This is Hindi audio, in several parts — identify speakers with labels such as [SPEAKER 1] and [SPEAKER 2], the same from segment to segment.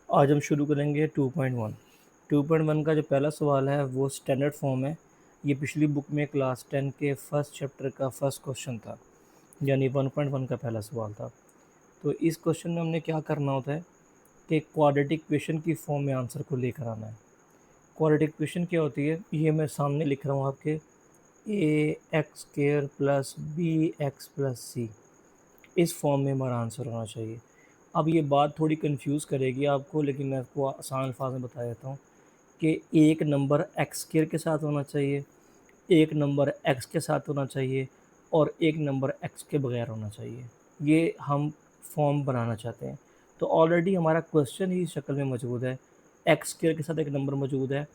[SPEAKER 1] आज हम शुरू करेंगे 2.1। 2.1 का जो पहला सवाल है वो स्टैंडर्ड फॉर्म है। ये पिछली बुक में क्लास 10 के फर्स्ट चैप्टर का फर्स्ट क्वेश्चन था, यानी 1.1 का पहला सवाल था। तो इस क्वेश्चन में हमने क्या करना होता है कि क्वाड्रेटिक इक्वेशन की फॉर्म में आंसर को लेकर आना है। क्वाड्रेटिक इक्वेशन क्या होती है, ये मैं सामने लिख रहा हूँ आपके, A x square plus B x plus C, इस फॉर्म में हमारा आंसर होना चाहिए। अब ये बात थोड़ी कंफ्यूज करेगी आपको, लेकिन मैं आपको आसान अल्फाज में बता देता हूँ कि एक नंबर एक्स स्क्वायर के साथ होना चाहिए, एक नंबर एक्स के साथ होना चाहिए और एक नंबर एक्स के बगैर होना चाहिए। ये हम फॉर्म बनाना चाहते हैं। तो ऑलरेडी हमारा क्वेश्चन ही इस शक्ल में मौजूद है। एक्स स्क्वायर के साथ एक नंबर मौजूद है,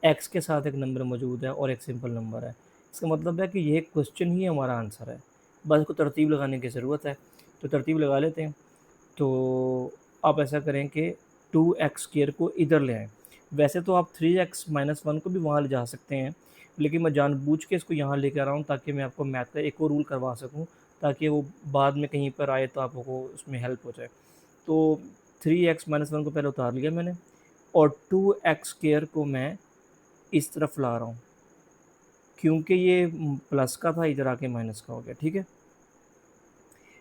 [SPEAKER 1] एक्स के साथ एक नंबर मौजूद है और एक सिंपल नंबर है। इसका मतलब है कि ये क्वेश्चन ही हमारा आंसर है, बस इसको तरतीब लगाने की ज़रूरत है। तो तरतीब लगा लेते हैं। तो आप ऐसा करें कि 2x स्क्वायर को इधर ले आएँ। वैसे तो आप 3x-1 को भी वहाँ ले जा सकते हैं, लेकिन मैं जानबूझ के इसको यहाँ लेके आ रहा हूँ ताकि मैं आपको मैथ का एक और रूल करवा सकूँ, ताकि वो बाद में कहीं पर आए तो आपको उसमें हेल्प हो जाए। तो 3x-1 को पहले उतार लिया मैंने और 2x स्क्वायर को मैं इस तरफ ला रहा हूँ, क्योंकि ये प्लस का था, इधर आके माइनस का हो गया। ठीक है,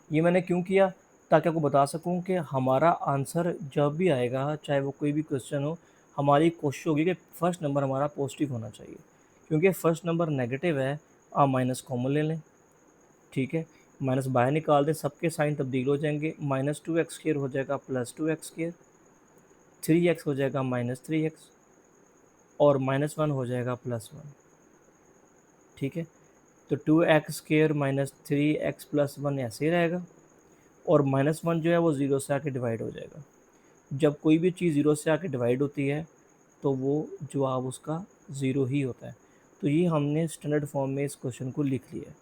[SPEAKER 1] ये मैंने क्यों किया, ताकि आपको बता सकूं कि हमारा आंसर जब भी आएगा, चाहे वो कोई भी क्वेश्चन हो, हमारी कोशिश होगी कि फर्स्ट नंबर हमारा पॉजिटिव होना चाहिए। क्योंकि फर्स्ट नंबर नेगेटिव है, आप माइनस कॉमन ले लें। ठीक है, माइनस बाहर निकाल दें, सबके साइन तब्दील हो जाएंगे। -2x² हो जाएगा +2x², 3x हो जाएगा -3x और -1 हो जाएगा +1। ठीक है, तो 2x² -3x+1 ऐसे ही रहेगा और -1 जो है वो 0 से आके डिवाइड हो जाएगा। जब कोई भी चीज़ 0 से आके डिवाइड होती है तो वो जवाब उसका 0 ही होता है। तो ये हमने स्टैंडर्ड फॉर्म में इस क्वेश्चन को लिख लिया है।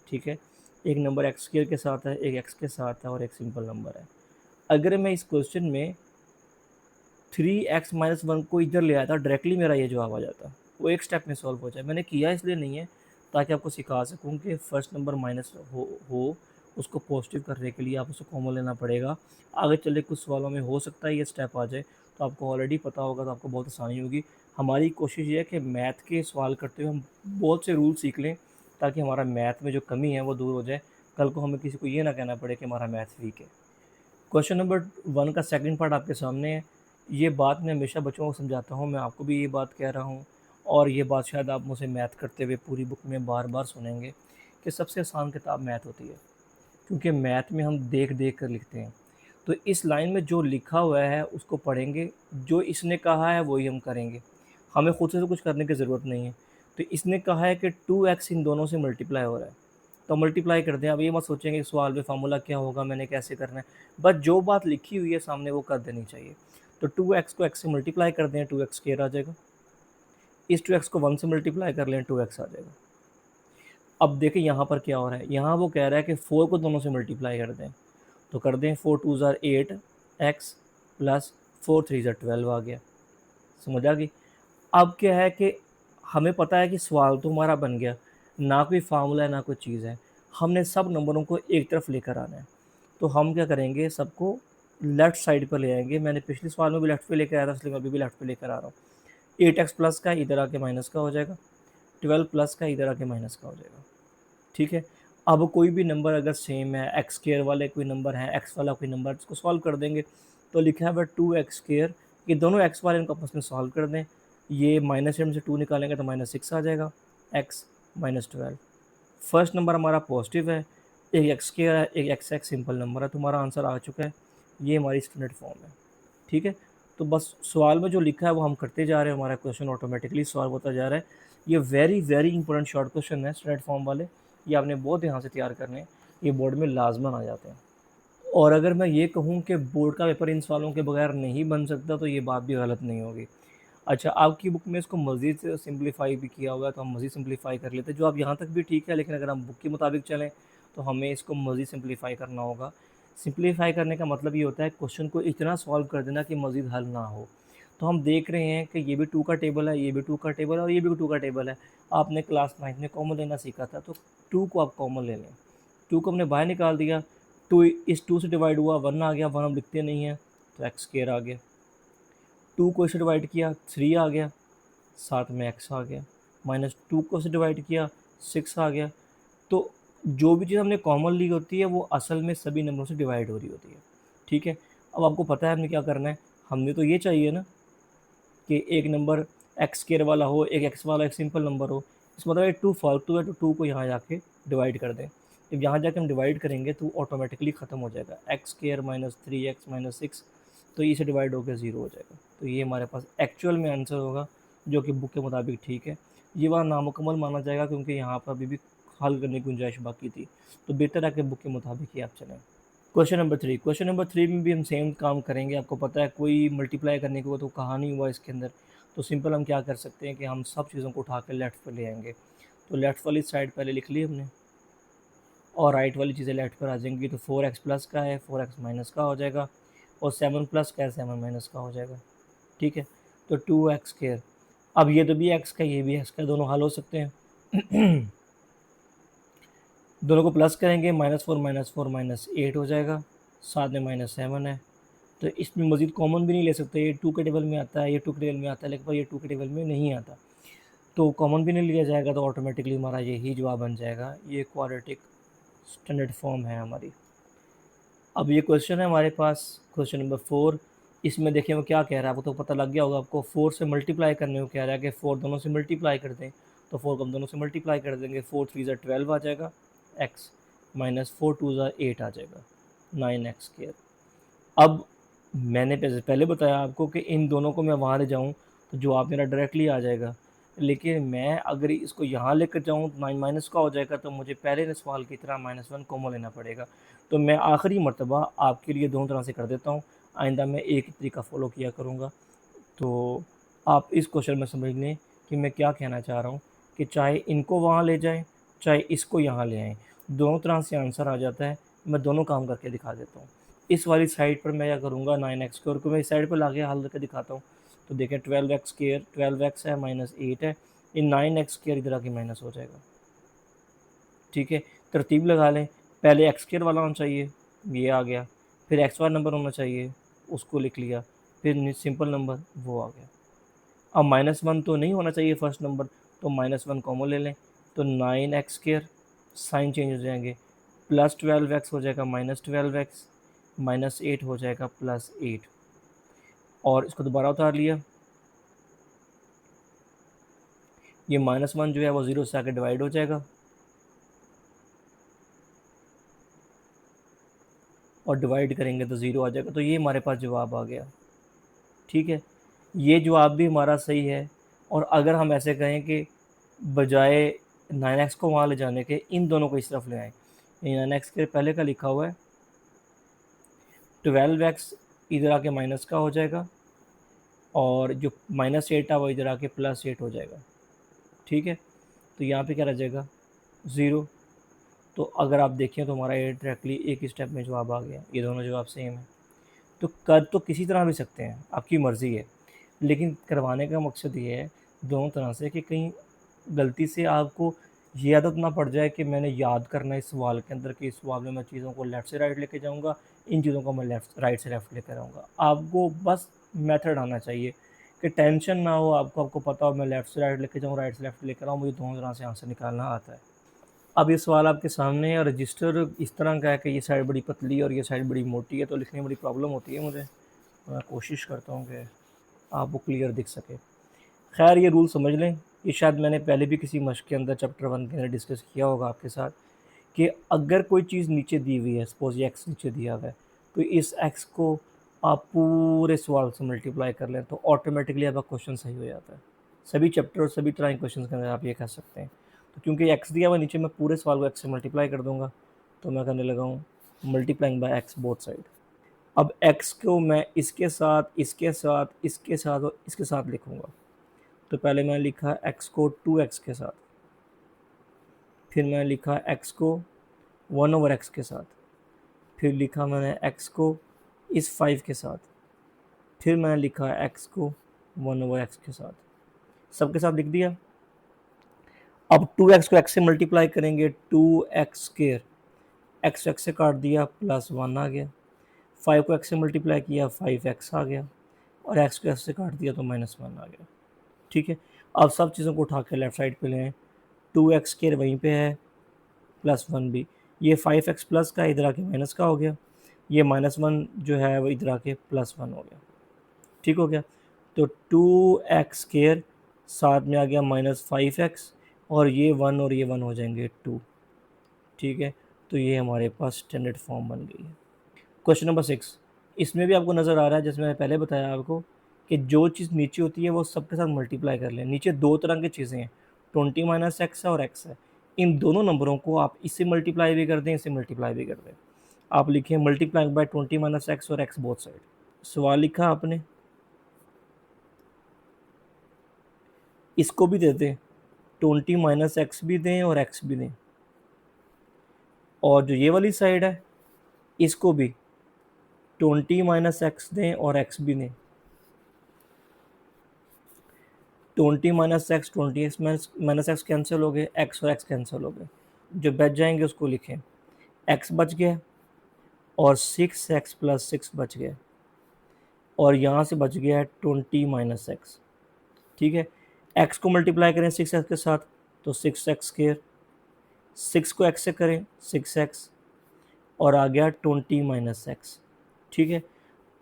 [SPEAKER 1] ठीक है, एक नंबर एक्स स्क्वायर के साथ है, एक एक्स के साथ है और एक सिंपल नंबर है। अगर मैं इस क्वेश्चन में 3x-1 को इधर ले आया था, डायरेक्टली मेरा ये जवाब आ जाता, वो एक स्टेप में सॉल्व हो जाए। मैंने किया इसलिए नहीं है ताकि आपको सिखा सकूं कि फर्स्ट नंबर माइनस हो उसको पॉजिटिव करने के लिए आप उसको कॉमन लेना पड़ेगा। आगे चले कुछ सवालों में हो सकता है ये स्टेप आ जाए, तो आपको ऑलरेडी पता होगा, तो आपको बहुत आसानी होगी। हमारी कोशिश ये है कि मैथ के सवाल करते हुए हम बहुत से रूल सीख लें, ताकि हमारा मैथ में जो कमी है वो दूर हो जाए। कल को हमें किसी को ये ना कहना पड़े कि हमारा मैथ वीक है। क्वेश्चन नंबर 1 का सेकंड पार्ट आपके सामने है। ये बात मैं हमेशा बच्चों को समझाता हूँ, मैं आपको भी ये बात कह रहा हूँ और ये बात शायद आप मुझसे मैथ करते हुए पूरी बुक में बार-बार सुनेंगे कि सबसे आसान किताब मैथ होती है, क्योंकि मैथ में हम देख-देख कर लिखते हैं। तो इस लाइन में जो लिखा हुआ है उसको पढ़ेंगे, जो इसने कहा है वही हम करेंगे। हमें खुद से तो कुछ करने की ज़रूरत नहीं है। तो इसने कहा है कि 2x इन दोनों से मल्टीप्लाई हो रहा है, तो मल्टीप्लाई कर दें। अब ये मत सोचेंगे कि सवाल में फार्मूला क्या होगा, मैंने कैसे करना है, बस जो बात लिखी हुई है सामने वो कर देनी चाहिए। तो 2x को x से मल्टीप्लाई कर दें, 2x स्क्वायर आ जाएगा। इस 2x को 1 से मल्टीप्लाई कर लें, 2x आ जाएगा। अब देखें यहाँ पर क्या हो रहा है, यहाँ वो कह रहा है कि 4 को दोनों से मल्टीप्लाई कर दें, तो कर दें। 4 2 ज़ार 8 x प्लस 4 3 ज़ार 12 आ गया। समझ आ गई। अब क्या है कि हमें पता है कि सवाल तो हमारा बन गया, ना कोई फार्मूला है ना कोई चीज़ है, हमने सब नंबरों को एक तरफ लेकर आना है। तो हम क्या करेंगे, सबको लेफ़्ट साइड पर ले आएंगे। मैंने पिछले सवाल में भी लेफ़्ट पे लेकर आया था, इसलिए मैं अभी भी लेफ़्ट पे लेकर आ रहा हूँ। 8x प्लस का इधर आके माइनस का हो जाएगा, 12 प्लस का इधर आके माइनस का हो जाएगा। ठीक है, अब कोई भी नंबर अगर सेम है, एक्स स्क्वायर वाले कोई नंबर है, एक्स वाला कोई नंबर, इसको सॉल्व कर देंगे। तो लिखा है 2x स्क्वायर, ये दोनों एक्स वाले इनको आपस में सॉल्व कर दें। ये माइनस में से 2 निकालेंगे तो -6 आ जाएगा, x -12। फर्स्ट नंबर हमारा पॉजिटिव है, एक एक्स स्क्वायर है, एक x सिंपल नंबर है, तो हमारा आंसर आ चुका है। ये हमारी स्टैंडर्ड फॉर्म है। ठीक है, तो बस सवाल में जो लिखा है वो हम करते जा रहे हैं, हमारा क्वेश्चन ऑटोमेटिकली सॉल्व होता जा रहा है। ये very very important short question है स्टैंडर्ड फॉर्म वाले, ये आपने बहुत ध्यान से तैयार करने हैं, ये बोर्ड में लाजमन आ जाते हैं। और अगर मैं ये कहूँ कि बोर्ड का पेपर इन सवालों के बगैर नहीं बन सकता, तो ये बात भी गलत नहीं होगी। अच्छा, आपकी बुक में इसको मज़ीद से सिंप्लीफाई भी किया हुआ है, तो हम मज़ीद सिंप्लीफाई कर लेते हैं। जो आप यहाँ तक भी ठीक है, लेकिन अगर हम बुक के मुताबिक चलें तो हमें इसको मज़ीद सिंप्लीफाई करना होगा। सिंप्लीफाई करने का मतलब ये होता है क्वेश्चन को इतना सॉल्व कर देना कि मज़ीद हल ना हो। तो हम देख रहे हैं कि ये भी 2 का टेबल है, ये भी 2 का टेबल है और ये भी 2 का टेबल है। आपने क्लास 9th में कॉमन लेना सीखा था, तो 2 को आप कॉमन ले लें। 2 को हमने बाहर निकाल दिया, 2 इस 2 से डिवाइड हुआ, 1 आ गया, 1 हम लिखते नहीं हैं, तो x स्क्वायर आ गया। 2 को इससे डिवाइड किया 3 आ गया, साथ में x आ गया, -2 को इससे डिवाइड किया 6 आ गया। तो जो भी चीज़ हमने कॉमन ली होती है वो असल में सभी नंबरों से डिवाइड हो रही होती है, ठीक है। अब आपको पता है हमने क्या करना है, हमने तो ये चाहिए ना कि एक नंबर एक्स स्क्वायर वाला हो, एक एक्स वाला एक सिंपल नंबर हो। इस मतलब ये 2 फालतू है, तो 2 को यहाँ जाके डिवाइड कर दें। जब यहाँ जाके हम डिवाइड करेंगे तो ऑटोमेटिकली ख़त्म हो जाएगा, एक्स स्क्वायर -3x -6, तो इसे डिवाइड होकर 0 हो जाएगा। तो ये हमारे पास एक्चुअल में आंसर होगा, जो कि बुक के मुताबिक ठीक है। ये वाला नामुकम्मल माना जाएगा क्योंकि यहाँ पर अभी भी हल करने की गुंजाइश बाकी थी, तो बेहतर है कि बुक के मुताबिक ही आप चलें। क्वेश्चन नंबर 3 में भी हम सेम काम करेंगे। आपको पता है कोई मल्टीप्लाई करने को तो कहा नहीं हुआ इसके अंदर, तो सिंपल हम क्या कर सकते हैं कि हम सब चीज़ों को उठा कर लेफ्ट पर ले आएंगे। तो लेफ्ट वाली साइड पहले लिख ली हमने और राइट वाली चीज़ें लेफ्ट पर आ जाएंगी। तो 4x प्लस का है 4x माइनस का हो जाएगा, और 7 प्लस का है 7 माइनस का हो जाएगा, ठीक है। तो 2x स्क्वायर, अब ये तो भी x का ये भी x का, दोनों हल हो सकते हैं। दोनों को प्लस करेंगे, -4 -8 हो जाएगा, साथ में -7 है। तो इसमें मज़ीद कॉमन भी नहीं ले सकते, ये 2 के टेबल में आता है, ये 2 के टेबल में आता है, लेकिन ये 2 के टेबल में नहीं आता, तो कॉमन भी नहीं लिया जाएगा, तो ऑटोमेटिकली हमारा यही जवाब बन जाएगा। ये क्वाड्रेटिक स्टैंडर्ड फॉर्म है हमारी। अब ये क्वेश्चन है हमारे पास, क्वेश्चन नंबर 4। इसमें देखिए वो क्या कह रहा है, वो तो पता लग गया होगा आपको। 4 से मल्टीप्लाई करने को कह रहा है कि 4 दोनों से मल्टीप्लाई कर दें, तो 4 को हम दोनों से मल्टीप्लाई कर देंगे। 4 3 ज़ा 12 आ जाएगा x, -4 2 ज़ा 8 आ जाएगा 9x स्क्वायर। अब मैंने पहले बताया आपको कि इन दोनों को मैं वहाँ ले जाऊँ तो जवाब मेरा डायरेक्टली आ जाएगा, लेकिन मैं अगर इसको यहाँ लेकर जाऊँ तो 9 माइनस का हो जाएगा, तो मुझे पहले के सवाल की तरह -1 कॉमन लेना पड़ेगा। तो मैं आखिरी मर्तबा आपके लिए दोनों तरह से कर देता हूँ, आइंदा मैं एक ही तरीका फॉलो किया करूँगा। तो आप इस क्वेश्चन में समझ लें कि मैं क्या कहना चाह रहा हूँ, कि चाहे इनको वहाँ ले जाएँ, चाहे इसको यहाँ ले आएँ, दोनों तरह से आंसर आ जाता है। मैं दोनों काम करके दिखा देता हूँ। इस वाली साइड पर मैं क्या करूँगा, 9x स्क्वायर को मैं इस साइड पर ला के हल करके दिखाता हूँ। तो देखें 12x स्क्वायर, 12x है -8 है, ये 9x स्क्वायर इधर आके माइनस हो जाएगा, ठीक है। तरतीब लगा लें, पहले एक्स स्क्वायर वाला होना चाहिए, ये आ गया, फिर एक्स वाला नंबर होना चाहिए, उसको लिख लिया, फिर सिंपल नंबर वो आ गया। अब -1 तो नहीं होना चाहिए फर्स्ट नंबर, तो -1 कॉमन ले लें, तो 9x स्क्वायर, साइन चेंज हो जाएंगे, +12x हो जाएगा -12x, -8 हो जाएगा +8, और इसको दोबारा उतार लिया। ये -1 जो है वो 0 से आके डिवाइड हो जाएगा, और डिवाइड करेंगे तो 0 आ जाएगा। तो ये हमारे पास जवाब आ गया, ठीक है। ये जवाब भी हमारा सही है। और अगर हम ऐसे कहें कि बजाय 9x को वहाँ ले जाने के इन दोनों को इस तरफ ले आएँ, 9x के पहले का लिखा हुआ है, 12x इधर आके माइनस का हो जाएगा, और जो -8 था वो इधर आके +8 हो जाएगा, ठीक है। तो यहाँ पे क्या रह जाएगा 0। तो अगर आप देखें तो हमारा ये डायरेक्टली एक ही स्टेप में जवाब आ गया, ये दोनों जवाब सेम है। तो कर तो किसी तरह भी सकते हैं, आपकी मर्ज़ी है, लेकिन करवाने का मकसद ये है दोनों तरह से कि कहीं गलती से आपको ये आदत ना पड़ जाए कि मैंने याद करना है इस सवाल के अंदर कि इस सवाल में मैं चीज़ों को लेफ़्ट से राइट लेके जाऊँगा, इन चीज़ों को मैं राइट से लेफ़्ट लेकर आऊँगा। आपको बस मेथड आना चाहिए कि टेंशन ना हो आपको, आपको पता हो मैं लेफ़्ट से राइट लेके जाऊँ, राइट से लेफ़्ट लेकर आऊँ, मुझे दोनों तरह से आंसर निकालना आता है। अब ये सवाल आपके सामने है, रजिस्टर इस तरह का है कि ये साइड बड़ी पतली है और ये साइड बड़ी मोटी है, तो लिखने में बड़ी प्रॉब्लम होती है मुझे। मैं कोशिश करता हूँ कि आपको क्लियर दिख सके। खैर ये रूल समझ लें, ये शायद मैंने पहले भी किसी मश्क के अंदर चैप्टर 1 के अंदर डिस्कस किया होगा आपके साथ, कि अगर कोई चीज़ नीचे दी हुई है, सपोज़ ये x नीचे दिया हुआ है, तो इस x को आप पूरे सवाल से मल्टीप्लाई कर लें तो ऑटोमेटिकली आपका क्वेश्चन सही हो जाता है। सभी चैप्टर और सभी तरह के क्वेश्चन के अंदर आप ये कह सकते हैं। तो क्योंकि x दिया हुआ नीचे, मैं पूरे सवाल को x से मल्टीप्लाई कर दूंगा, तो मैं करने लगा हूँ multiplying by x both side. अब x को मैं इसके साथ, इसके साथ, इसके साथ और इसके साथ लिखूँगा। तो पहले मैंने लिखा x को 2x के साथ, फिर मैंने लिखा x को 1/x के साथ, फिर लिखा मैंने x को इस 5 के साथ, फिर मैंने लिखा x को 1/x के साथ, सबके साथ लिख दिया। अब 2x को x से मल्टीप्लाई करेंगे, 2x स्क्वायर, x से काट दिया +1 आ गया। 5 को x से मल्टीप्लाई किया, 5x आ गया। और एक्स को ऐसे काट दिया तो -1 आ गया। ठीक है, अब सब चीज़ों को उठा के लेफ्ट साइड पे लें। 2x² वहीं पे है, +1 भी। ये 5x प्लस का इधर आके माइनस का हो गया। ये -1 जो है वो इधर आके +1 हो गया। ठीक हो गया। तो 2x² साथ में आ गया -5x, और ये 1 और ये 1 हो जाएंगे 2। ठीक है, तो ये हमारे पास स्टैंडर्ड फॉर्म बन गई है। क्वेश्चन नंबर 6, इसमें भी आपको नज़र आ रहा है, जैसे मैंने पहले बताया आपको, कि जो चीज़ नीचे होती है वो सबके साथ मल्टीप्लाई कर लें। नीचे दो तरह की चीज़ें हैं, 20 - x है और x है। इन दोनों नंबरों को आप इससे मल्टीप्लाई भी कर दें, इससे मल्टीप्लाई भी कर दें। आप लिखें मल्टीप्लाई बाय 20 - x और x बोथ साइड। सवाल लिखा आपने, इसको भी दे दें, 20 - x भी दें और x भी दें, और जो ये वाली साइड है इसको भी 20 - x दें और x भी दें। 20 - x 20 x कैंसिल हो गए, x और x कैंसिल हो गए। जो बच जाएंगे उसको लिखें, x बच गया और 6x + 6 बच गया, और यहाँ से बच गया है 20 - x। ठीक है, x को मल्टीप्लाई करें 6x के साथ तो 6x², 6 को x से करें 6x, और आ गया 20 - x। ठीक है,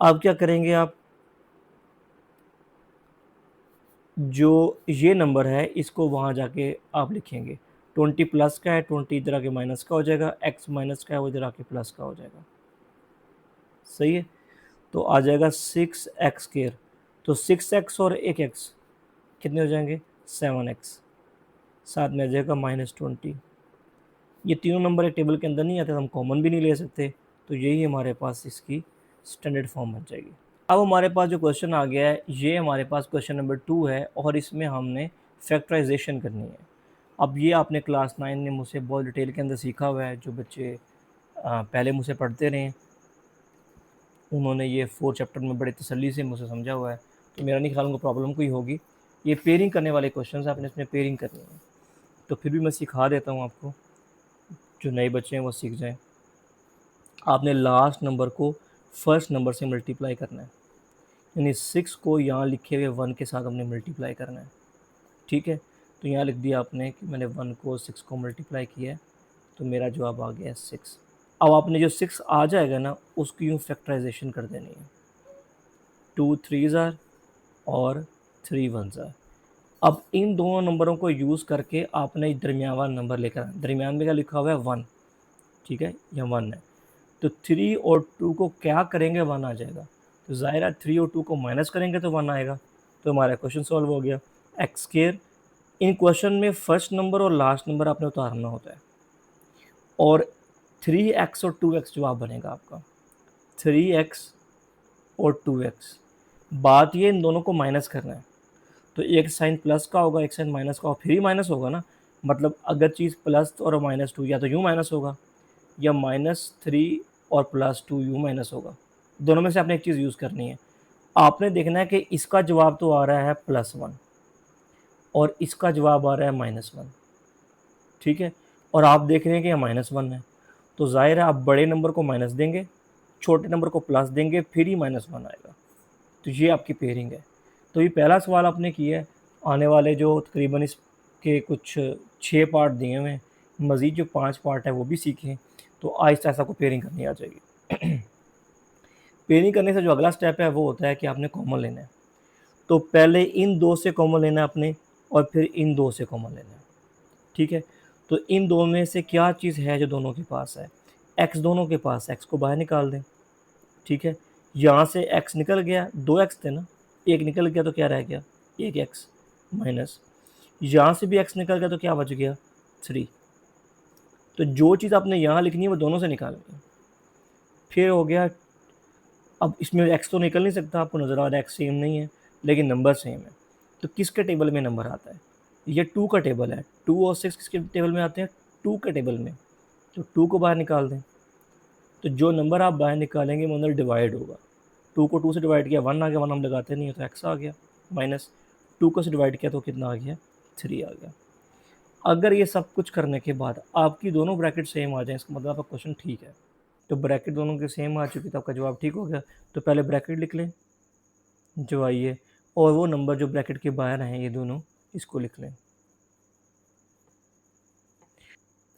[SPEAKER 1] अब क्या करेंगे आप, जो ये नंबर है इसको वहाँ जाके आप लिखेंगे, 20 प्लस का है, 20 इधर आके माइनस का हो जाएगा, x माइनस का है वो इधर आके प्लस का हो जाएगा। सही है, तो आ जाएगा 6x²। तो 6x और एक x कितने हो जाएंगे, 7x, साथ में आ जाएगा -20। ये तीनों नंबर एक टेबल के अंदर नहीं आते तो हम कॉमन भी नहीं ले सकते, तो यही हमारे पास इसकी स्टैंडर्ड फॉर्म बन जाएगी। अब हमारे पास जो क्वेश्चन आ गया है ये हमारे पास क्वेश्चन नंबर 2 है, और इसमें हमने फैक्टराइजेशन करनी है। अब ये आपने क्लास 9 में मुझसे बहुत डिटेल के अंदर सीखा हुआ है। जो बच्चे पहले मुझसे पढ़ते रहे उन्होंने ये 4 चैप्टर में बड़े तसल्ली से मुझसे समझा हुआ है, तो मेरा नहीं ख्याल उनको प्रॉब्लम कोई होगी। ये पेयरिंग करने वाले क्वेश्चन आपने इसमें पेयरिंग करनी है, तो फिर भी मैं सिखा देता हूँ आपको, जो नए बच्चे हैं वो सीख जाएँ। आपने लास्ट नंबर को फर्स्ट नंबर से मल्टीप्लाई करना है, यानी 6 को यहाँ लिखे हुए 1 के साथ हमने मल्टीप्लाई करना है। ठीक है, तो यहाँ लिख दिया आपने कि मैंने 1 को 6 को मल्टीप्लाई किया है, तो मेरा जवाब आ गया है 6। अब आपने जो 6 आ जाएगा ना उसकी यूँ फैक्टराइजेशन कर देनी है, 2 3s आर और 3 1s आर। अब इन दोनों नंबरों को यूज़ करके आपने दरमियान वाला नंबर लेकर आना। दरमियान में क्या लिखा हुआ है, 1। ठीक है, यह 1 है, तो 3 और 2 को क्या करेंगे, 1 आ जाएगा। तो ज़ाहिर है 3 और 2 को माइनस करेंगे तो 1 आएगा, तो हमारा क्वेश्चन सॉल्व हो गया। x², इन क्वेश्चन में फर्स्ट नंबर और लास्ट नंबर आपने उतारना होता है, और 3x और 2x जवाब बनेगा आपका, 3x और 2x। बात ये इन दोनों को माइनस करना है, तो एक साइन प्लस का होगा एक साइन माइनस का, और फिर ही माइनस होगा ना। मतलब अगर चीज़ प्लस और -2 या तो यूँ माइनस होगा, या -3 और +2 यूँ माइनस होगा। दोनों में से आपने एक चीज़ यूज़ करनी है। आपने देखना है कि इसका जवाब तो आ रहा है +1 और इसका जवाब आ रहा है -1। ठीक है, और आप देख रहे हैं कि यह -1 है, तो ज़ाहिर है आप बड़े नंबर को माइनस देंगे, छोटे नंबर को प्लस देंगे, फिर ही -1 आएगा। तो ये आपकी पेयरिंग है। तो ये पहला सवाल आपने किया है। आने वाले जो तकरीबन इसके कुछ 6 पार्ट दिए हुए हैं, मज़ीद जो 5 पार्ट है वो भी सीखें, तो आहिस्ता आहिस्ता आपको पेयरिंग करनी आ जाएगी। पेयरिंग करने से जो अगला स्टेप है वो होता है कि आपने कॉमन लेना है। तो पहले इन 2 से कॉमन लेना है आपने, और फिर इन 2 से कॉमन लेना है। ठीक है, तो इन 2 में से क्या चीज़ है जो दोनों के पास है, x दोनों के पास, x को बाहर निकाल दें। ठीक है, यहाँ से x निकल गया, 2x थे ना, एक निकल गया तो क्या रह गया, 1x माइनस, यहाँ से भी x निकल गया तो क्या बच गया, 3। तो जो चीज़ आपने यहाँ लिखनी है वो दोनों से निकालनी है। फिर हो गया, अब इसमें x तो निकल नहीं सकता, आपको नज़र आ रहा है x सेम नहीं है, लेकिन नंबर सेम है, तो किसके टेबल में नंबर आता है, ये 2 का टेबल है। 2 और 6 किसके टेबल में आते हैं, 2 के टेबल में, तो 2 को बाहर निकाल दें। तो जो नंबर आप बाहर निकालेंगे वो अंदर डिवाइड होगा। 2 को 2 से डिवाइड किया 1 आ गया, 1 हम लगाते नहीं है तो x आ गया, माइनस 2 को से डिवाइड किया तो कितना आ गया, 3 आ गया। अगर ये सब कुछ करने के बाद आपकी दोनों ब्रैकेट सेम आ जाए, इसका मतलब आपका क्वेश्चन ठीक है। तो ब्रैकेट दोनों के सेम आ चुकी तो आपका जवाब ठीक हो गया। तो पहले ब्रैकेट लिख लें, जो आई है, और वो नंबर जो ब्रैकेट के बाहर हैं ये दोनों, इसको लिख लें।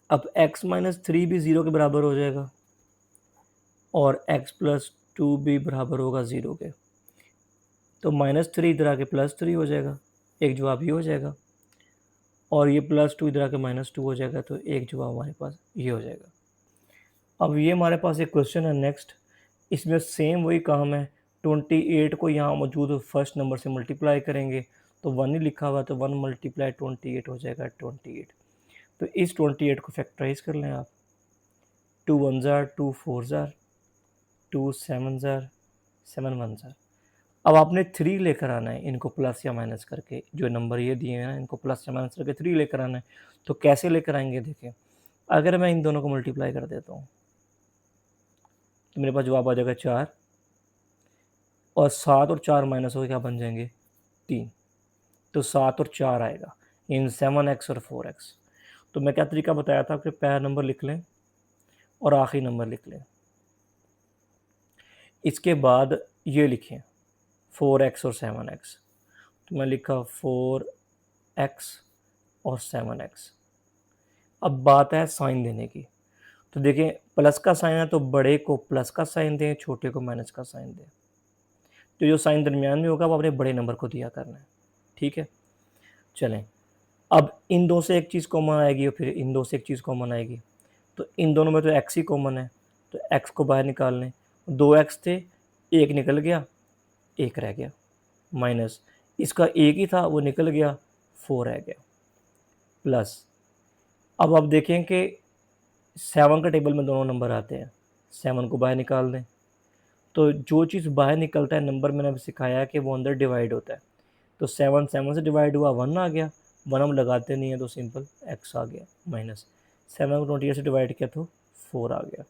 [SPEAKER 1] अब x माइनस थ्री भी ज़ीरो के बराबर हो जाएगा और x प्लस टू भी बराबर होगा ज़ीरो के। तो माइनस थ्री इधर आके प्लस थ्री हो जाएगा, एक जवाब ये हो जाएगा, और ये प्लस टू इधर आके माइनस टू हो जाएगा, तो एक जवाब हमारे पास ये हो जाएगा। अब ये हमारे पास एक क्वेश्चन है नेक्स्ट, इसमें सेम वही काम है। 28 को यहाँ मौजूद फर्स्ट नंबर से मल्टीप्लाई करेंगे, तो 1 ही लिखा हुआ, तो 1 मल्टीप्लाई 28 हो जाएगा 28। तो इस 28 को फैक्टराइज कर लें आप। 2 वन ज़ार, 2 फोर ज़ार, 2 सेवन ज़ार, 7 वन ज़ार। अब आपने 3 लेकर आना है, इनको प्लस या माइनस करके, जो नंबर ये दिए हैं ना इनको प्लस या माइनस करके 3 लेकर आना है। तो कैसे लेकर आएंगे देखें, अगर मैं इन दोनों को मल्टीप्लाई कर देता हूँ तो मेरे पास जवाब आ जाएगा 4, और 7 और 4 माइनस हो क्या बन जाएंगे 3, तो 7 और 4 आएगा इन 7x और 4x। तो मैं क्या तरीका बताया था कि पहला नंबर लिख लें और आखिरी नंबर लिख लें, इसके बाद ये लिखें 4x और 7x। तो मैं लिखा 4x और 7x। अब बात है साइन देने की, तो देखें प्लस का साइन है तो बड़े को प्लस का साइन दें, छोटे को माइनस का साइन दें। तो जो साइन दरमियान में होगा वो अपने बड़े नंबर को दिया करना है, ठीक है। चलें, अब इन दो से एक चीज़ कॉमन आएगी और फिर इन दो से एक चीज़ कॉमन आएगी, तो इन दोनों में तो x ही कॉमन है, तो x को बाहर निकाल लें। 2x थे, एक निकल गया, एक रह गया, माइनस इसका एक ही था वो निकल गया, 4 रह गया, प्लस अब आप देखें कि 7 का टेबल में दोनों नंबर आते हैं, 7 को बाहर निकाल दें। तो जो चीज़ बाहर निकलता है नंबर मैंने अभी सिखाया कि वो अंदर डिवाइड होता है। तो 7 7 से डिवाइड हुआ, 1 आ गया, 1 हम लगाते नहीं है तो सिंपल x आ गया, माइनस 7 को 28 से डिवाइड किया तो 4 आ गया।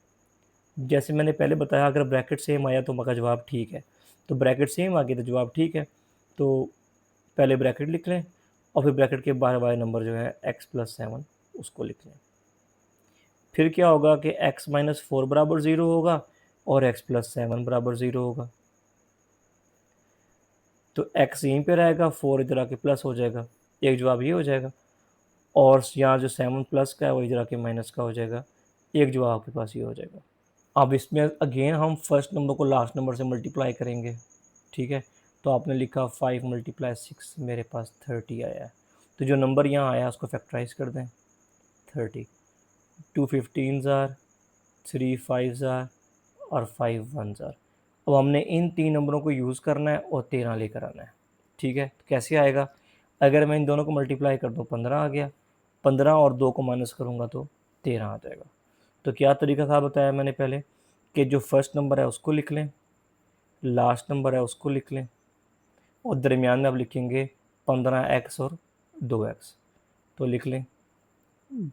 [SPEAKER 1] जैसे मैंने पहले बताया अगर ब्रैकेट सेम आया तो मका जवाब ठीक है, तो ब्रैकेट सेम आ गया तो जवाब ठीक है। तो पहले ब्रैकेट लिख लें और फिर ब्रैकेट के बाहर वाले नंबर जो है x प्लस 7 उसको लिख लें। फिर क्या होगा कि x माइनस 4 बराबर 0 होगा और x प्लस 7 बराबर 0 होगा। तो x यहीं पे रहेगा, 4 इधर आके प्लस हो जाएगा, एक जवाब ये हो जाएगा, और यहाँ जो 7 प्लस का है वो इधर आके माइनस का हो जाएगा, एक जवाब आपके पास ये हो जाएगा। अब इसमें अगेन हम फर्स्ट नंबर को लास्ट नंबर से मल्टीप्लाई करेंगे, ठीक है। तो आपने लिखा 5 मल्टीप्लाई 6, मेरे पास 30 आया है। तो जो नंबर यहाँ आया उसको फैक्टराइज कर दें, 30, 2 15 ज़ार, 3 5 ज़ार और 5 1 ज़ार। अब हमने इन 3 नंबरों को यूज़ करना है और 13 लेकर आना है, ठीक है। तो कैसे आएगा, अगर मैं इन दोनों को मल्टीप्लाई कर दूँ 15 आ गया, 15 और 2 को माइनस करूँगा तो 13 आ जाएगा। तो क्या तरीका था बताया मैंने पहले कि जो फर्स्ट नंबर है उसको लिख लें, लास्ट नंबर है उसको लिख लें, और दरमियान में आप लिखेंगे 15x और 2x। तो लिख लें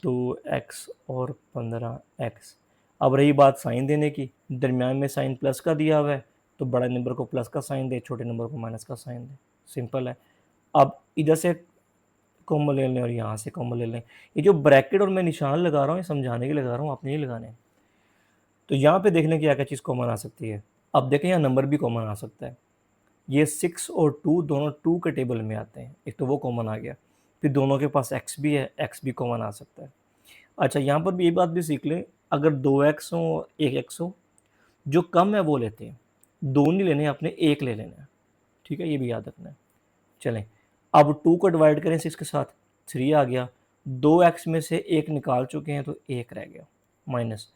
[SPEAKER 1] 2x और 15x। अब रही बात साइन देने की, दरमियान में साइन प्लस का दिया हुआ है तो बड़े नंबर को प्लस का साइन दे, छोटे नंबर को माइनस का साइन दे, सिंपल है। अब इधर से कॉमन ले लें और यहाँ से कॉमन ले लें। ये जो ब्रैकेट और मैं निशान लगा रहा हूँ ये समझाने के लिए लगा रहा हूँ, आपने नहीं लगाने। तो यहाँ पे देखने की क्या चीज़ कॉमन आ सकती है, अब देखें यहाँ नंबर भी कॉमन आ सकता है। ये 6 और 2 दोनों 2 के टेबल में आते हैं, एक तो वो कॉमन आ गया, फिर दोनों के पास x भी है, x भी कॉमन आ सकता है। अच्छा यहाँ पर भी ये बात भी सीख लें, अगर 2x हो 1x हो, जो कम है वो लेते हैं, 2 नहीं लेने अपने, 1 ले लेना है, ठीक है, ये भी याद रखना है। चलें, अब 2 को डिवाइड करें 6 के साथ, 3 आ गया, 2x में से 1 निकाल चुके हैं तो 1 रह गया, माइनस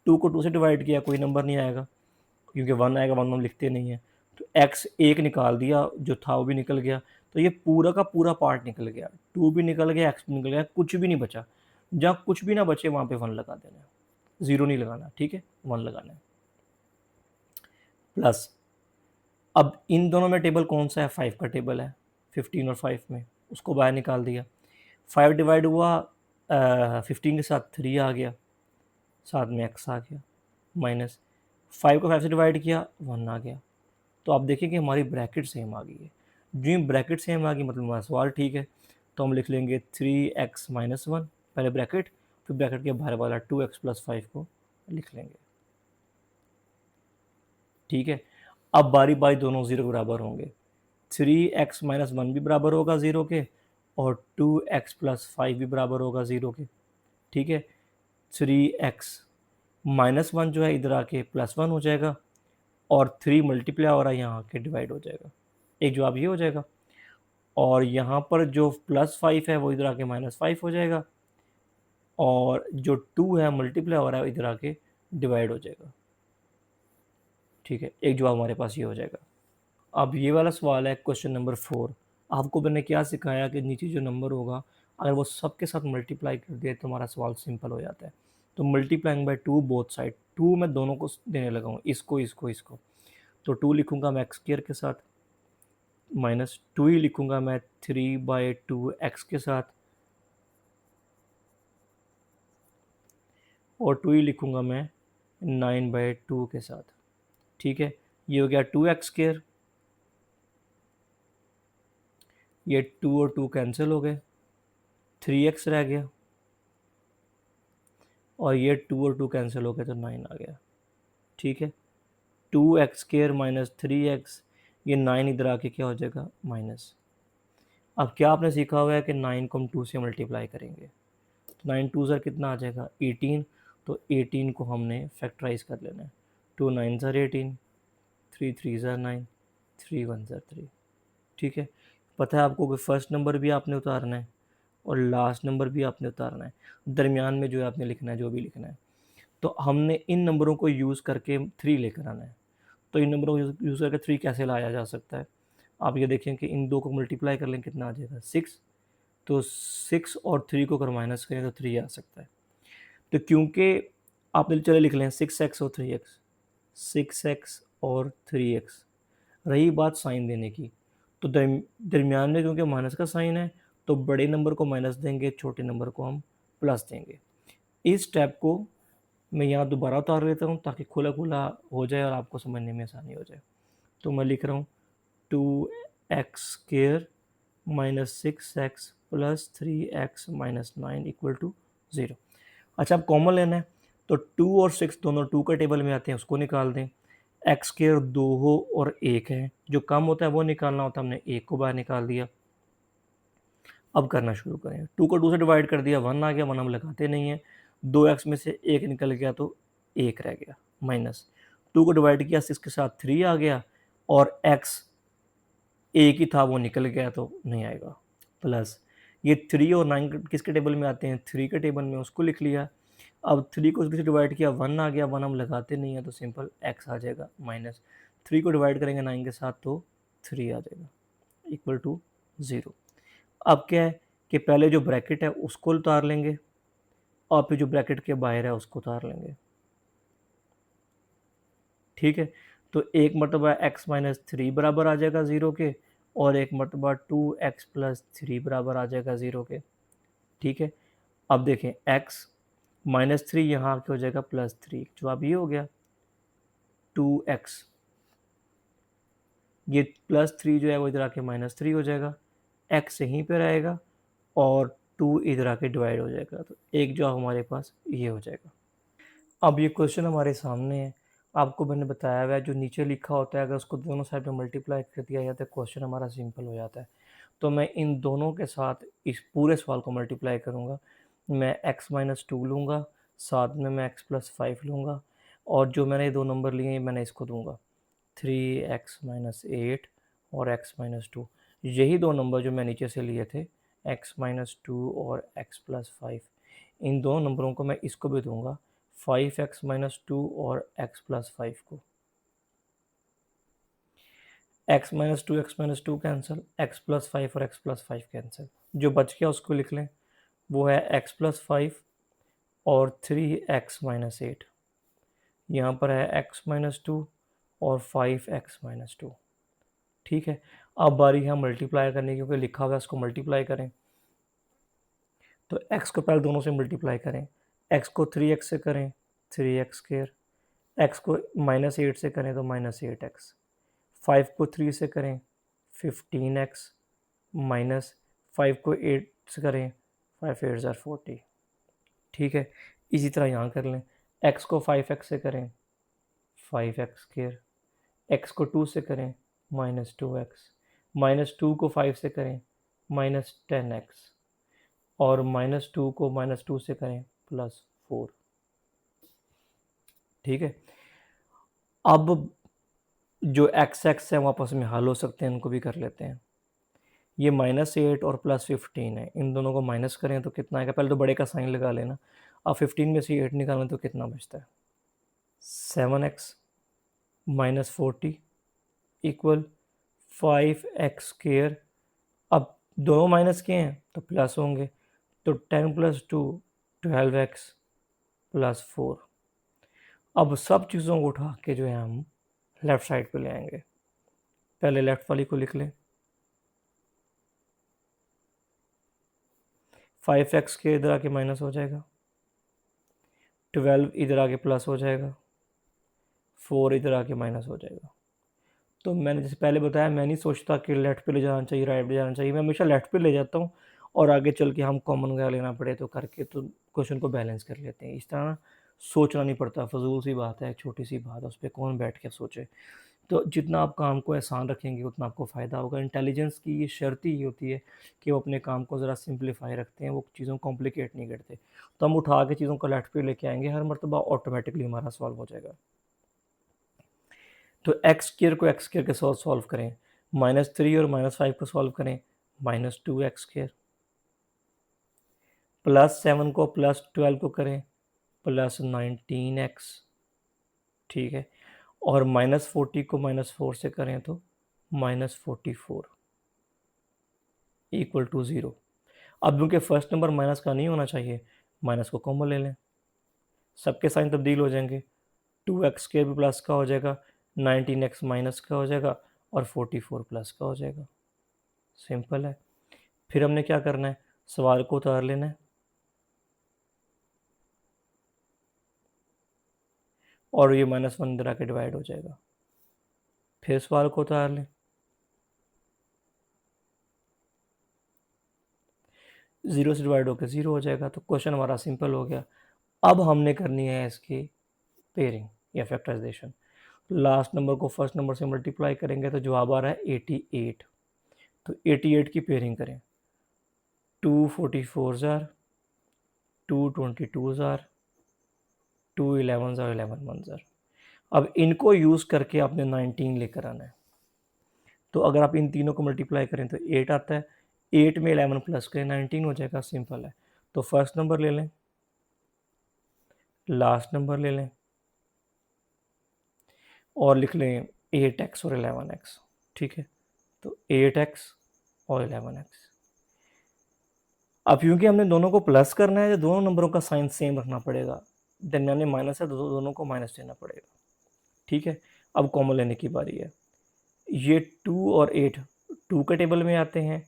[SPEAKER 1] 2 को 2 से डिवाइड किया कोई नंबर नहीं आएगा क्योंकि 1 आएगा, 1 हम लिखते नहीं हैं। तो x 1 निकाल दिया, जो था वो भी निकल गया, तो ये पूरा का पूरा पार्ट निकल गया, 2 भी निकल गया, x भी निकल गया, कुछ भी नहीं बचा। जहाँ कुछ भी ना बचे वहाँ पे 1 लगा देना है, 0 नहीं लगाना, ठीक है, 1 लगाना है। प्लस अब इन दोनों में टेबल कौन सा है, 5 का टेबल है, 15 और 5 में, उसको बाहर निकाल दिया। 5 डिवाइड हुआ 15 के साथ 3 आ गया, साथ में x आ गया, माइनस 5 को 5 से डिवाइड किया 1 आ गया। तो आप देखिए कि हमारी ब्रैकेट सेम आ गई है, जो ब्रैकेट सेम आ गई मतलब हमारा सवाल ठीक है। तो हम लिख लेंगे 3x माइनस 1 पहले ब्रैकेट, फिर ब्रैकेट के बाहर वाला 2x प्लस 5 को लिख लेंगे, ठीक है। अब बारी बारी दोनों 0 के बराबर होंगे, 3x-1 भी बराबर होगा 0 के, और 2x+5 भी बराबर होगा 0 के। ठीक है, 3x-1 जो है इधर आके +1 हो जाएगा, और 3 मल्टीप्लाई हो रहा है यहाँ आके डिवाइड हो जाएगा। एक जवाब ये हो जाएगा, और यहाँ पर जो +5 है वो इधर आके -5 हो जाएगा, और जो 2 है मल्टीप्लाई हो रहा है इधर आके डिवाइड हो जाएगा। ठीक है, एक जवाब हमारे पास ये हो जाएगा। अब ये वाला सवाल है क्वेश्चन नंबर 4। आपको मैंने क्या सिखाया कि नीचे जो नंबर होगा अगर वो सबके साथ मल्टीप्लाई कर दिया तो हमारा सवाल सिंपल हो जाता है। तो मल्टीप्लाइंग बाय 2 बोथ साइड, 2 मैं दोनों को देने लगा हूँ, इसको इसको इसको। तो 2 लिखूंगा मैं एक्स स्क्वायर के साथ, माइनस 2 ही लिखूंगा मैं 3/2 एक्स के साथ, और 2 ही लिखूंगा मैं 9/2 के साथ। ठीक है, ये हो गया 2x स्क्वायर, ये 2 और 2 कैंसिल हो गए, 3x रह गया, और ये 2 और 2 कैंसिल हो गए तो 9 आ गया। ठीक है, 2x स्क्वायर माइनस 3x, ये 9 इधर आके क्या हो जाएगा माइनस। अब क्या आपने सीखा हुआ है कि 9 को हम 2 से मल्टीप्लाई करेंगे, तो 9 2 ज़र कितना आ जाएगा 18, तो 18 को हमने फैक्टराइज कर लेना है। 2 9 ज़र 18, 3 3 ज़र 9, 3 1 ज़र 3। ठीक है, पता है आपको कि फर्स्ट नंबर भी आपने उतारना है और लास्ट नंबर भी आपने उतारना है, दरमियान में जो है आपने लिखना है, जो भी लिखना है। तो हमने इन नंबरों को यूज़ करके 3 लेकर आना है। तो इन नंबरों को यूज़ करके 3 कैसे लाया जा सकता है, आप ये देखें कि इन दो को मल्टीप्लाई कर लें कितना आ जाएगा 6, तो 6 और 3 को अगर माइनस करें तो 3 आ सकता है। तो क्योंकि आप चले लिख लें 6x और 3x, 6x और 3x। रही बात साइन देने की, तो दरमियान में क्योंकि माइनस का साइन है तो बड़े नंबर को माइनस देंगे, छोटे नंबर को हम प्लस देंगे। इस स्टेप को मैं यहाँ दोबारा उतार लेता हूँ ताकि खुला खुला हो जाए और आपको समझने में आसानी हो जाए। तो मैं लिख रहा हूँ 2x square minus 6x plus 3x minus 9 equal to 0। अच्छा, अब कॉमन लेना है, तो 2 और 6 दोनों 2 के टेबल में आते हैं, उसको निकाल दें। एक्स स्क्वायर 2 हो और 1 है, जो कम होता है वो निकालना होता है, हमने 1 को बाहर निकाल दिया। अब करना शुरू करें, 2 को 2 से डिवाइड कर दिया, 1 आ गया, 1 हम लगाते नहीं हैं, 2x में से 1 निकल गया तो 1 रह गया, माइनस 2 को डिवाइड किया 6 के साथ 3 आ गया, और x एक ही था वो निकल गया तो नहीं आएगा, प्लस ये 3 और 9 किसके टेबल में आते हैं, 3 के टेबल में, उसको लिख लिया। अब 3 को उससे डिवाइड किया, 1 आ गया, 1 हम लगाते नहीं है तो सिंपल x आ जाएगा, माइनस 3 को डिवाइड करेंगे 9 के साथ तो 3 आ जाएगा, इक्वल टू 0। अब क्या है कि पहले जो ब्रैकेट है उसको उतार लेंगे, और फिर जो ब्रैकेट के बाहर है उसको उतार लेंगे। ठीक है, तो एक मरतबा x माइनस 3 बराबर आ जाएगा 0 के, और एक मरतबा 2x प्लस 3 बराबर आ जाएगा 0 के। ठीक है, अब देखें x माइनस 3 यहाँ आके हो जाएगा प्लस 3, जवाब ये हो गया 2x, ये प्लस 3 जो है वो इधर आके माइनस 3 हो जाएगा, x यहीं पर रहेगा और 2 इधर आके डिवाइड हो जाएगा, तो एक जवाब हमारे पास ये हो जाएगा। अब ये क्वेश्चन हमारे सामने है, आपको मैंने बताया हुआ है जो नीचे लिखा होता है अगर उसको दोनों साइड में मल्टीप्लाई कर दिया जाता है क्वेश्चन हमारा सिंपल हो जाता है। तो मैं इन दोनों के साथ इस पूरे सवाल को मल्टीप्लाई करूँगा, मैं x माइनस 2 लूँगा, साथ में मैं x प्लस 5 लूँगा, और जो मैंने दो नंबर लिए मैंने इसको दूँगा 3x माइनस 8 और x माइनस 2। यही दो नंबर जो मैं नीचे से लिए थे x माइनस 2 और x प्लस 5, इन दो नंबरों को मैं इसको भी दूँगा 5x माइनस 2 और x प्लस 5 को। x minus 2 x minus 2 cancel, x plus 5 और x प्लस 5 कैंसिल, जो बच गया उसको लिख लें, वो है x प्लस 5 और 3x माइनस 8। यहाँ पर है x माइनस 2 और 5x माइनस 2। ठीक है, अब बारी है मल्टीप्लाई करने की, क्योंकि लिखा हुआ है इसको मल्टीप्लाई करें, तो x को पहले दोनों से मल्टीप्लाई करें, x को 3x से करें 3x स्क्वायर, x को माइनस 8 से करें तो माइनस 8x, 5 को 3 से करें 15x, माइनस 5 को 8 से करें 5 8 ज़ार 40। ठीक है, इसी तरह यहाँ कर लें, x को 5x से करें 5x स्क्वायर, x को 2 से करें माइनस 2x, -2 को 5 से करें -10x, और -2 को -2 से करें +4। ठीक है, अब जो x है वो आपस में हल हो सकते हैं, इनको भी कर लेते हैं। ये -8 और +15 है, इन दोनों को माइनस करें तो कितना आएगा? पहले तो बड़े का साइन लगा लेना। अब 15 में से 8 निकालें तो कितना बचता है? 7x -40 equal 5x²। अब दोनों माइनस के हैं तो प्लस होंगे, तो 10 + 2 12x +4। अब सब चीज़ों को उठा के जो है हम लेफ़्ट साइड पे ले आएंगे। पहले लेफ़्ट वाली को लिख लें, 5x के इधर आके माइनस हो जाएगा, 12 इधर आके प्लस हो जाएगा, 4 इधर आके माइनस हो जाएगा। तो मैंने जैसे पहले बताया, मैं नहीं सोचता कि लेफ्ट पे ले जाना चाहिए, राइट पे जाना चाहिए, मैं हमेशा लेफ्ट पे ले जाता हूँ, और आगे चल के हम कॉमन का लेना पड़े तो करके तो क्वेश्चन को बैलेंस कर लेते हैं। इस तरह ना सोचना नहीं पड़ता, फजूल सी बात है, छोटी सी बात है, उस पर कौन बैठ के सोचे। तो जितना आप काम को आसान रखेंगे उतना आपको फ़ायदा होगा। इंटेलिजेंस की ये शर्त ही होती है कि वो अपने काम को ज़रा सिंप्लीफाई रखते हैं, वो चीज़ों को कॉम्प्लिकेट नहीं करते। तो हम उठा के चीज़ों को लेफ्ट पे लेके आएंगे, हर मरतबा ऑटोमेटिकली हमारा सॉल्व हो जाएगा। तो x² को x² के साथ सॉल्व करें, -3 और -5 को सॉल्व करें, -2x², +7 को +12 को करें +19x। ठीक है, और -40 को -4 से करें तो -44 इक्वल टू 0। अब क्योंकि फर्स्ट नंबर माइनस का नहीं होना चाहिए, माइनस को कॉमन ले लें, सबके साइन तब्दील हो जाएंगे, 2x² भी प्लस का हो जाएगा, 19x माइनस का हो जाएगा, और 44 प्लस का हो जाएगा। सिंपल है। फिर हमने क्या करना है? सवाल को उतार लेना है, और ये -1 इधर आके डिवाइड हो जाएगा। फिर सवाल को उतार लें, 0 से डिवाइड होकर 0 हो जाएगा। तो क्वेश्चन हमारा सिंपल हो गया। अब हमने करनी है इसकी पेयरिंग या फैक्टराइजेशन। लास्ट नंबर को फर्स्ट नंबर से मल्टीप्लाई करेंगे तो जवाब आ रहा है 88। तो 88 की पेयरिंग करें, 2 44 ज़ार, 2 22 ज़ार, 2 11 ज़ार, 11 1 ज़ार। अब इनको यूज़ करके आपने 19 लेकर आना है। तो अगर आप इन तीनों को मल्टीप्लाई करें तो 8 आता है, 8 में 11 प्लस करें 19 हो जाएगा। सिंपल है। तो फर्स्ट नंबर ले लें, लास्ट नंबर ले लें, और लिख लें 8x और 11x। ठीक है, तो 8x और 11x। अब क्योंकि हमने दोनों को प्लस करना है तो दोनों नंबरों का साइन सेम रखना पड़ेगा, दरमियाने माइनस है तो दोनों को माइनस देना पड़ेगा। ठीक है, अब कॉमन लेने की बारी है। ये 2 और 8 2 के टेबल में आते हैं,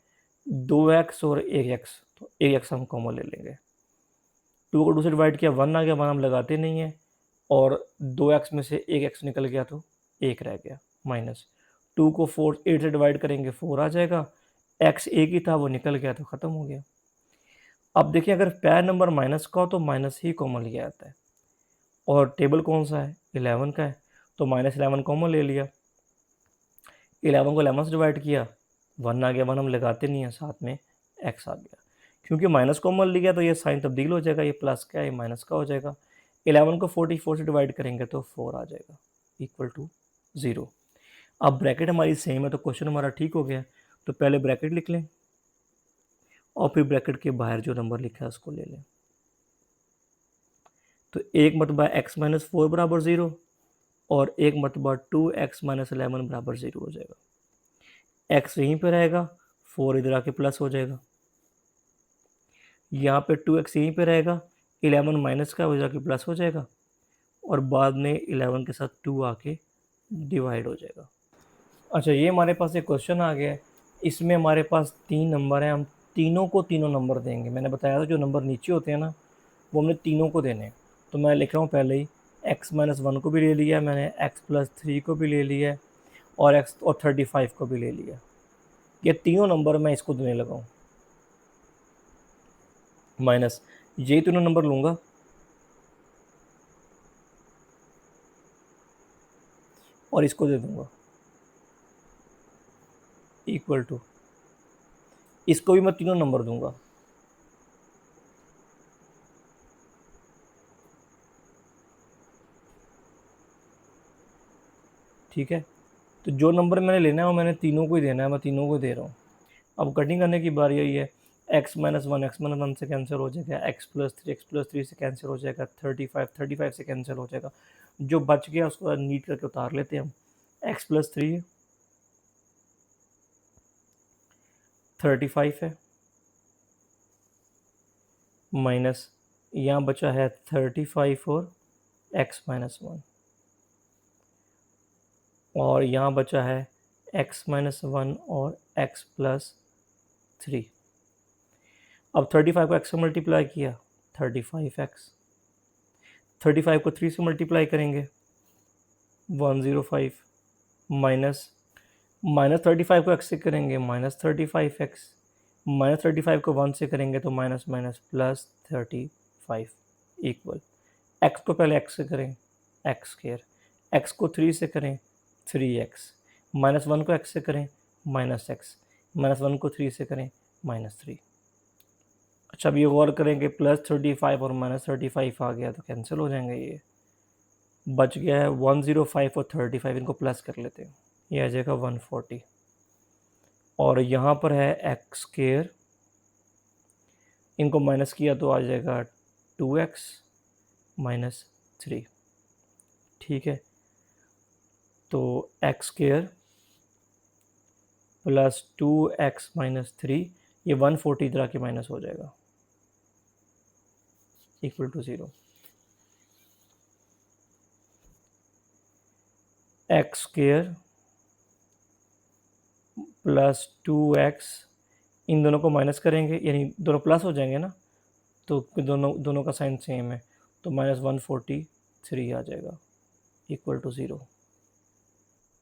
[SPEAKER 1] 2x और 1x, तो 1x हम कॉमन ले लेंगे। 2 को 2 से डिवाइड किया 1 आ गया, 1 हम लगाते नहीं हैं, और 2x में से 1x निकल गया तो 1 रह गया, माइनस 2 को 8 से डिवाइड करेंगे 4 आ जाएगा, x एक ही था वो निकल गया तो ख़त्म हो गया। अब देखिए, अगर पैर नंबर माइनस का हो तो माइनस ही कॉमन लिया जाता है, और टेबल कौन सा है? 11 का है, तो -11 कॉमन ले लिया, 11 को 11 से डिवाइड किया, 1 आ गया, 1 हम लगाते नहीं हैं, साथ में x आ गया। क्योंकि माइनस कॉमन लिया तो ये साइन तब्दील हो जाएगा, ये प्लस का है, ये माइनस का हो जाएगा। 11 को 44 से डिवाइड करेंगे तो 4 आ जाएगा, इक्वल टू 0। अब ब्रैकेट हमारी सेम है तो क्वेश्चन हमारा ठीक हो गया। तो पहले ब्रैकेट लिख लें, और फिर ब्रैकेट के बाहर जो नंबर लिखा है उसको ले लें। तो 1 मरतबा x - 4 बराबर 0, और 1 मरतबा 2x - 11 बराबर 0 हो जाएगा। x यहीं पर रहेगा, 4 इधर आके प्लस हो जाएगा, यहाँ पे 2x यहीं पे रहेगा, 11 माइनस का हो जाके प्लस हो जाएगा, और बाद में 11 के साथ 2 आके डिवाइड हो जाएगा। अच्छा, ये हमारे पास एक क्वेश्चन आ गया है, इसमें हमारे पास 3 नंबर हैं, हम तीनों को तीनों नंबर देंगे। मैंने बताया था जो नंबर नीचे होते हैं ना वो हमने तीनों को देने हैं। तो मैं लिख रहा हूँ पहले ही, x - 1 को भी ले लिया मैंने, x + 3 को भी ले लिया है, और x और 35 को भी ले लिया। ये तीनों नंबर मैं इसको देने लगा हूँ, माइनस ये तीनों नंबर लूँगा, और इसको दे दूँगा, इक्वल टू, इसको भी मैं तीनों नंबर दूंगा, ठीक है। तो जो नंबर मैंने लेना है वो मैंने तीनों को ही देना है, मैं तीनों को दे रहा हूँ। अब कटिंग करने की बारी यही है, x-1 से कैंसिल हो जाएगा, x+3 से कैंसिल हो जाएगा, 35 से कैंसिल हो जाएगा। जो बच गया उसको नीट करके उतार लेते हैं हम। x+3 35 है, माइनस यहाँ बचा है 35 और x-1, और यहाँ बचा है x-1 और x+3। अब 35 को x से मल्टीप्लाई किया, 35x, 35 को 3 से मल्टीप्लाई करेंगे 105, माइनस 35 को x से करेंगे -35x, -35 को 1 से करेंगे तो माइनस माइनस +35 इक्वल, x को पहले x से करें x², x को 3 से करें 3x, -1 को x से करें -x, -1 को 3 से करें -3। अच्छा, अब ये गौर करेंगे +35 और -35 आ गया तो कैंसिल हो जाएंगे, ये बच गया है 105 और 35, इनको प्लस कर लेते हैं, ये आ जाएगा 140, और यहाँ पर है x², इनको माइनस किया तो आ जाएगा 2x -3, ठीक है। तो x² प्लस 2x -3, ये 140 इधर आके माइनस हो जाएगा, equal to 0। x² plus 2x, इन दोनों को माइनस करेंगे यानी दोनों प्लस हो जाएंगे ना, तो दोनों का साइन सेम है, तो -143 आ जाएगा, इक्वल टू 0।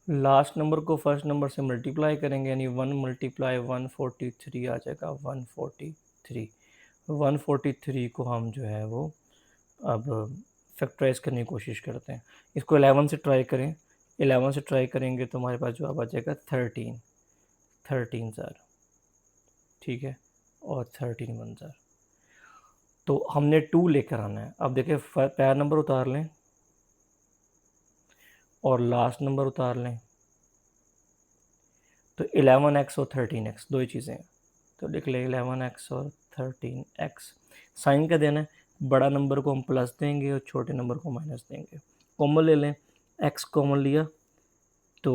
[SPEAKER 1] लास्ट नंबर को फर्स्ट नंबर से मल्टीप्लाई करेंगे यानी 1 × 143 आ जाएगा 143। 143 को हम जो है वो अब फैक्टराइज करने की कोशिश करते हैं। इसको 11 से ट्राई करें, 11 से ट्राई करेंगे तो हमारे पास जवाब आ जाएगा 13 सर, ठीक है, और 13 1 सर। तो हमने 2 लेकर आना है। अब देखिए पहला नंबर उतार लें और लास्ट नंबर उतार लें, तो 11x और 13x दो ही चीज़ें हैं, तो लिख ले 11x और 13x। साइन क्या देना है, बड़ा नंबर को हम प्लस देंगे और छोटे नंबर को माइनस देंगे। कॉमन ले लें, x कॉमन लिया तो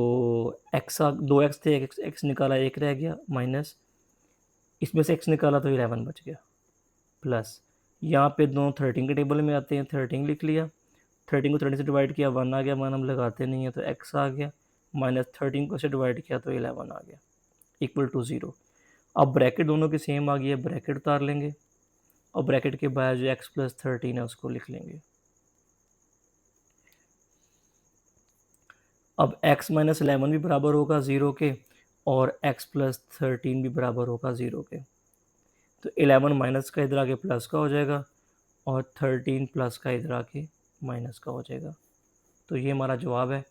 [SPEAKER 1] x 2x थे, x निकाला 1 रह गया, माइनस इसमें से x निकाला तो 11 बच गया, प्लस यहाँ पे दोनों 13 के टेबल में आते हैं, 13 लिख लिया, 13 को 13 से डिवाइड किया 1 आ गया, 1 हम लगाते नहीं है तो x आ गया, -13 को से डिवाइड किया तो 11 आ गया, इक्वल टू 0। अब ब्रैकेट दोनों की सेम आ गई है, ब्रैकेट उतार लेंगे और ब्रैकेट के बाहर जो x+13 है उसको लिख लेंगे। अब x -11 भी बराबर होगा 0 के और x+13 भी बराबर होगा 0 के, तो 11 माइनस का इधर आके प्लस का हो जाएगा और 13 प्लस का इधर आके माइनस का हो जाएगा। तो ये हमारा जवाब है।